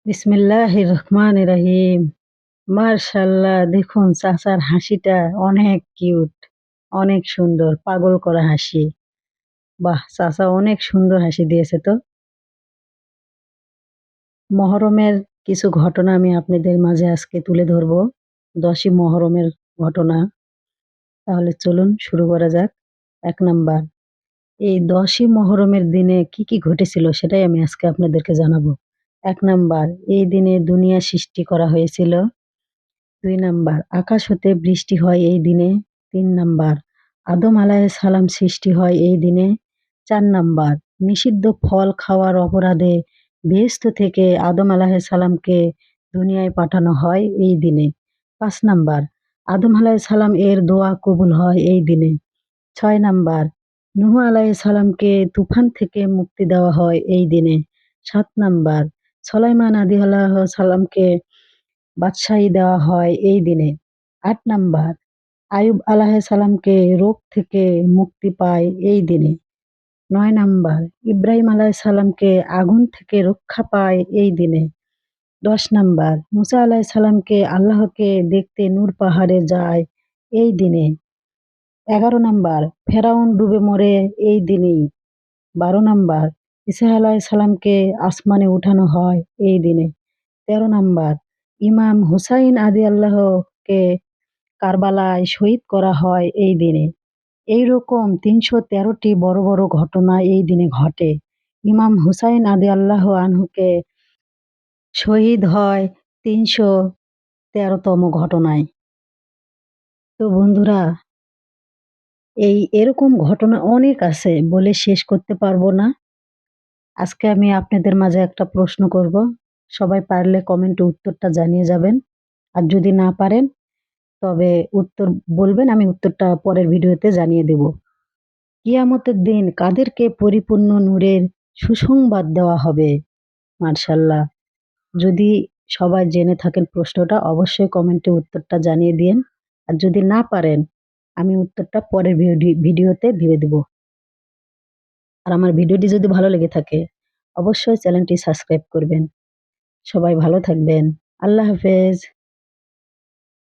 বিসমিল্লাহির রহমানির রহিম। মাশাআল্লাহ, দেখুন চাচার হাসিটা অনেক কিউট, অনেক সুন্দর, পাগল করা হাসি। বাহ! চাচা অনেক সুন্দর হাসি দিয়েছে তো। মহরমের কিছু ঘটনা আমি আপনাদের মাঝে আজকে তুলে ধরব। ১০ই মহরমের ঘটনা। তাহলে চলুন শুরু করা যাক। ১ নাম্বার, এই ১০ই মহরমের দিনে কি ঘটেছিল সেটাই আমি আজকে আপনাদেরকে জানাবো। ১ নাম্বার, এই দিনে দুনিয়া সৃষ্টি করা হয়েছিল। ২ নাম্বার, আকাশ হতে বৃষ্টি হয় এই দিনে। ৩ নাম্বার, আদম আলাইহিস সালাম সৃষ্টি হয় এই দিনে। ৪ নাম্বার, নিষিদ্ধ ফল খাওয়ার অপরাধে বেহেশত থেকে আদম আলাইহিস সালামকে দুনিয়ায় পাঠানো হয় এই দিনে। ৫ নাম্বার, আদম আলাইহিস সালাম এর দোয়া কবুল হয় এই দিনে। ৬ নাম্বার, নূহ আলাইহিস সালামকে তুফান থেকে মুক্তি দেওয়া হয় এই দিনে। ৭ নাম্বার, সুলাইমান আলাইহিস সালামকে বাদশাহী দেওয়া হয় এই দিনে। ৮ নাম্বার, আইয়ুব আলাইহিস সালামকে রোগ থেকে মুক্তি পায় এই দিনে। ৯ নাম্বার, ইব্রাহিম আলাইহিস সালামকে আগুন থেকে রক্ষা পায় এই দিনে। ১০ নাম্বার, মুসা আলাইহিস সালামকে আল্লাহকে দেখতে নূর পাহাড়ে যায় এই দিনে। ১১ নাম্বার, ফেরাউন ডুবে মরে এই দিনেই। ১২ নাম্বার, ঈসা আলাইহিস সালামকে আসমানে উঠানো হয় এই দিনে। ১৩ নাম্বার, ইমাম হুসাইন রাদিয়াল্লাহুকে কারবালায় শহীদ করা হয় এই দিনে। এইরকম ৩১৩টি বড় ঘটনা এই দিনে ঘটে। ইমাম হুসাইন রাদিয়াল্লাহু আনহুকে শহীদ হয় ৩১৩তম ঘটনায়। তো বন্ধুরা, এরকম ঘটনা অনেক আছে, বলে শেষ করতে পারবো না। আজকে আমি আপনাদের মাঝে একটা প্রশ্ন করব। সবাই পারলে কমেন্টে উত্তরটা জানিয়ে যাবেন। আর যদি না পারেন তবে উত্তর বলবেন, আমি উত্তরটা পরের ভিডিওতে জানিয়ে দেব। কিয়ামতের দিন কাদেরকে পরিপূর্ণ নূরের সুসংবাদ দেওয়া হবে? মাশাআল্লাহ। যদি সবাই জেনে থাকেন প্রশ্নটা, অবশ্যই কমেন্টে উত্তরটা জানিয়ে দিয়েন। আর যদি না পারেন, আমি উত্তরটা পরের ভিডিওতে দিয়ে দেব। আর আমার ভিডিওটি যদি ভালো লেগে থাকে, অবশ্যই চ্যানেলটি সাবস্ক্রাইব করবেন। সবাই ভালো থাকবেন। আল্লাহ হাফেজ।